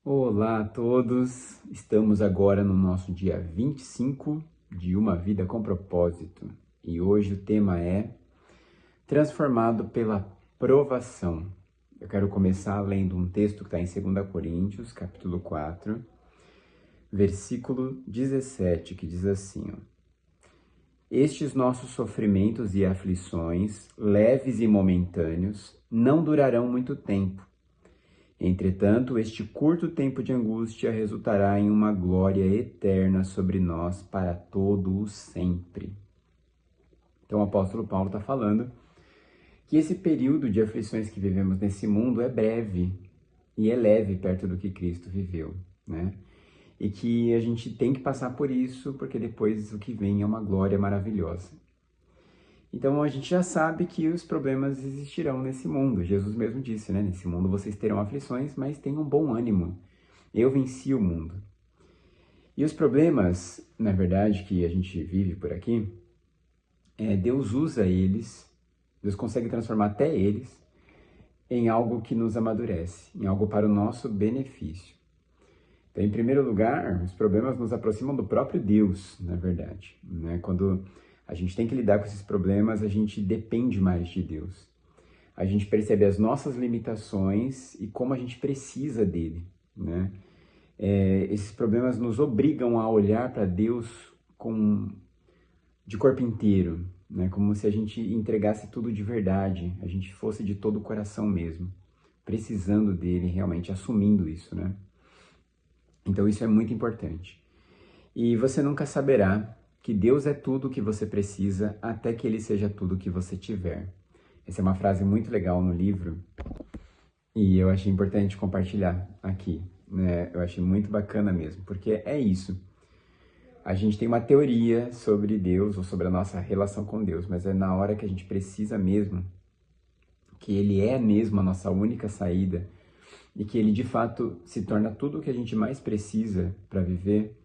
Olá a todos! Estamos agora no nosso dia 25 de Uma Vida com Propósito e hoje o tema é Transformado pela Provação. Eu quero começar lendo um texto que está em 2 Coríntios, capítulo 4, versículo 17, que diz assim, ó, Estes nossos sofrimentos e aflições, leves e momentâneos, não durarão muito tempo. Entretanto, este curto tempo de angústia resultará em uma glória eterna sobre nós para todo o sempre. Então o apóstolo Paulo está falando que esse período de aflições que vivemos nesse mundo é breve e é leve perto do que Cristo viveu, né? E que a gente tem que passar por isso, porque depois o que vem é uma glória maravilhosa. Então a gente já sabe que os problemas existirão nesse mundo. Jesus mesmo disse, né? Nesse mundo vocês terão aflições, mas tenham bom ânimo. Eu venci o mundo. E os problemas, na verdade, que a gente vive por aqui, Deus usa eles, Deus consegue transformar até eles em algo que nos amadurece, em algo para o nosso benefício. Então, em primeiro lugar, os problemas nos aproximam do próprio Deus, na verdade, né? Quando a gente tem que lidar com esses problemas, a gente depende mais de Deus. A gente percebe as nossas limitações e como a gente precisa dele, né? Esses problemas nos obrigam a olhar para Deus de corpo inteiro, né? Como se a gente entregasse tudo de verdade, a gente fosse de todo o coração mesmo, precisando dele, realmente assumindo isso, né? Então isso é muito importante. E você nunca saberá que Deus é tudo o que você precisa até que Ele seja tudo o que você tiver. Essa é uma frase muito legal no livro e eu achei importante compartilhar aqui, né? Eu achei muito bacana mesmo, porque é isso. A gente tem uma teoria sobre Deus ou sobre a nossa relação com Deus, mas é na hora que a gente precisa mesmo, que Ele é mesmo a nossa única saída e que Ele de fato se torna tudo o que a gente mais precisa para viver,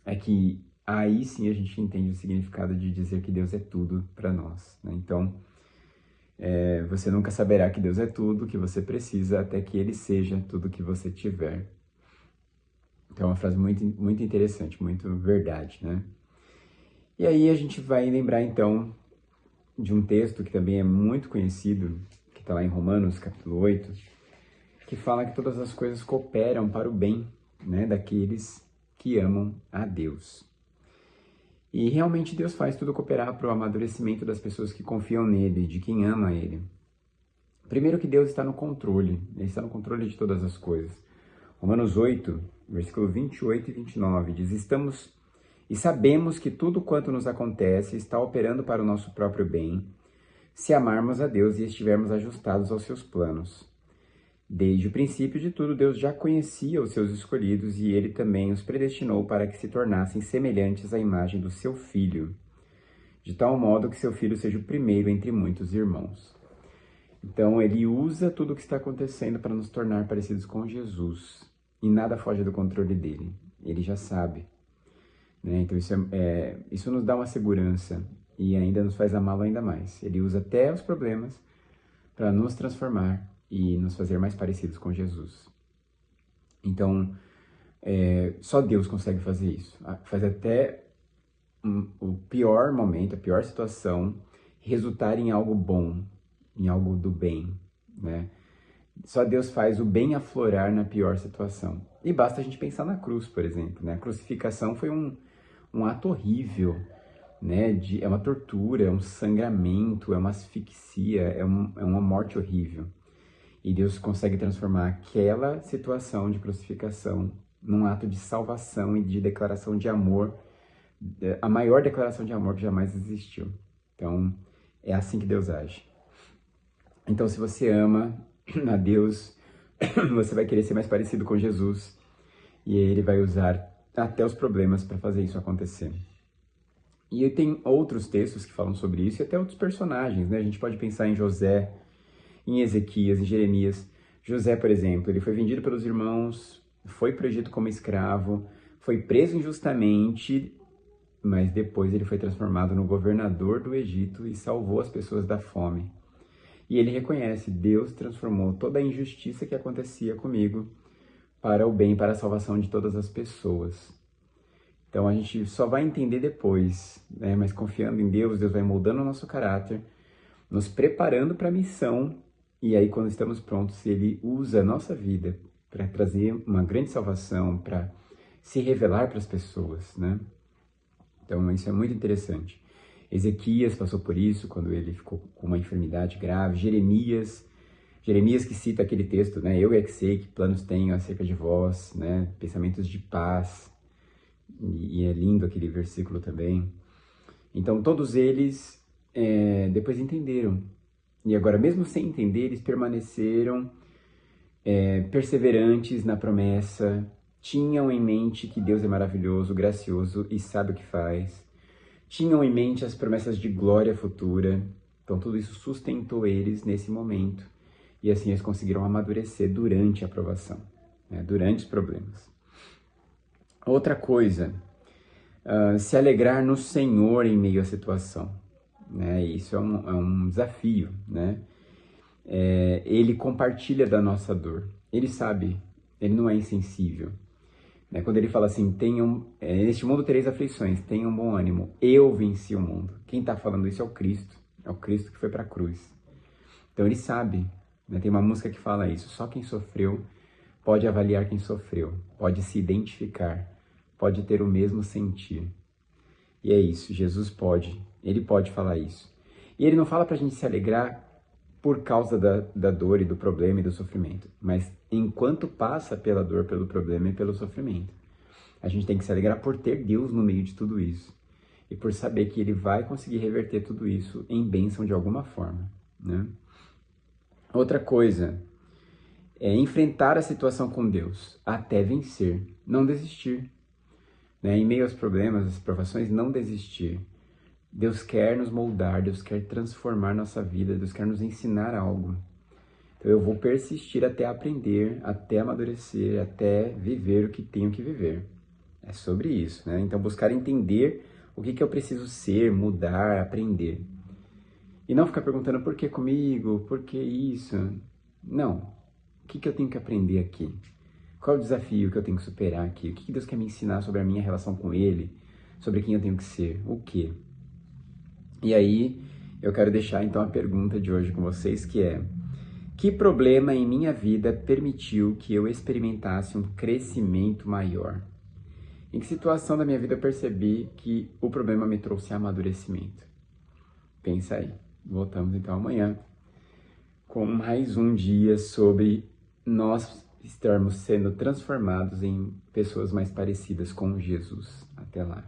é que aí sim a gente entende o significado de dizer que Deus é tudo para nós, né? Então, você nunca saberá que Deus é tudo que você precisa até que Ele seja tudo que você tiver. Então é uma frase muito, muito interessante, muito verdade, né? E aí a gente vai lembrar então de um texto que também é muito conhecido, que está lá em Romanos, capítulo 8, que fala que todas as coisas cooperam para o bem, né, daqueles que amam a Deus. E realmente Deus faz tudo cooperar para o amadurecimento das pessoas que confiam nele, de quem ama ele. Primeiro que Deus está no controle, Ele está no controle de todas as coisas. Romanos 8, versículo 28 e 29 diz, Estamos e sabemos que tudo quanto nos acontece está operando para o nosso próprio bem, se amarmos a Deus e estivermos ajustados aos seus planos. Desde o princípio de tudo, Deus já conhecia os seus escolhidos e Ele também os predestinou para que se tornassem semelhantes à imagem do seu Filho, de tal modo que seu Filho seja o primeiro entre muitos irmãos. Então, Ele usa tudo o que está acontecendo para nos tornar parecidos com Jesus, e nada foge do controle dele. Ele já sabe, né? Então, isso nos dá uma segurança e ainda nos faz amá-lo ainda mais. Ele usa até os problemas para nos transformar e nos fazer mais parecidos com Jesus. Então, só Deus consegue fazer isso. Faz até o pior momento, a pior situação, resultar em algo bom, em algo do bem, né? Só Deus faz o bem aflorar na pior situação. E basta a gente pensar na cruz, por exemplo, né? A crucificação foi um ato horrível, né? É uma tortura, é um sangramento, é uma asfixia, é uma morte horrível. E Deus consegue transformar aquela situação de crucificação num ato de salvação e de declaração de amor, a maior declaração de amor que jamais existiu. Então, é assim que Deus age. Então, se você ama a Deus, você vai querer ser mais parecido com Jesus e Ele vai usar até os problemas para fazer isso acontecer. E tem outros textos que falam sobre isso e até outros personagens, né? A gente pode pensar em José, em Ezequias, em Jeremias. José, por exemplo, ele foi vendido pelos irmãos, foi para o Egito como escravo, foi preso injustamente, mas depois ele foi transformado no governador do Egito e salvou as pessoas da fome. E ele reconhece, Deus transformou toda a injustiça que acontecia comigo para o bem, para a salvação de todas as pessoas. Então a gente só vai entender depois, né? Mas confiando em Deus, Deus vai moldando o nosso caráter, nos preparando para a missão, e aí quando estamos prontos, Ele usa a nossa vida para trazer uma grande salvação, para se revelar para as pessoas, né? Então isso é muito interessante. Ezequias passou por isso quando ele ficou com uma enfermidade grave. Jeremias que cita aquele texto, né? Eu é que sei que planos tenho acerca de vós, né? Pensamentos de paz. E é lindo aquele versículo também. Então todos eles depois entenderam. E agora, mesmo sem entender, eles permaneceram perseverantes na promessa, tinham em mente que Deus é maravilhoso, gracioso e sabe o que faz. Tinham em mente as promessas de glória futura. Então tudo isso sustentou eles nesse momento. E assim eles conseguiram amadurecer durante a provação, né? Durante os problemas. Outra coisa, se alegrar no Senhor em meio à situação, né? Isso é um desafio, né? Ele compartilha da nossa dor, ele sabe, ele não é insensível, né? Quando ele fala assim, neste mundo tereis aflições, tenham bom ânimo, eu venci o mundo. Quem está falando isso é o Cristo que foi para a cruz. Então ele sabe, né? Tem uma música que fala isso, só quem sofreu pode avaliar quem sofreu, pode se identificar, pode ter o mesmo sentir. E é isso, Jesus pode, ele pode falar isso. E ele não fala pra gente se alegrar por causa da dor e do problema e do sofrimento, mas enquanto passa pela dor, pelo problema e pelo sofrimento. A gente tem que se alegrar por ter Deus no meio de tudo isso e por saber que ele vai conseguir reverter tudo isso em bênção de alguma forma, né? Outra coisa é enfrentar a situação com Deus até vencer, não desistir, né? Em meio aos problemas, às provações, não desistir. Deus quer nos moldar, Deus quer transformar nossa vida, Deus quer nos ensinar algo. Então eu vou persistir até aprender, até amadurecer, até viver o que tenho que viver. É sobre isso, né? Então buscar entender o que eu preciso ser, mudar, aprender. E não ficar perguntando por que comigo, por que isso. Não. O que eu tenho que aprender aqui? Qual é o desafio que eu tenho que superar aqui? O que Deus quer me ensinar sobre a minha relação com Ele? Sobre quem eu tenho que ser? O quê? E aí, eu quero deixar então a pergunta de hoje com vocês, que é: que problema em minha vida permitiu que eu experimentasse um crescimento maior? Em que situação da minha vida eu percebi que o problema me trouxe amadurecimento? Pensa aí. Voltamos então amanhã com mais um dia sobre nós estarmos sendo transformados em pessoas mais parecidas com Jesus. Até lá.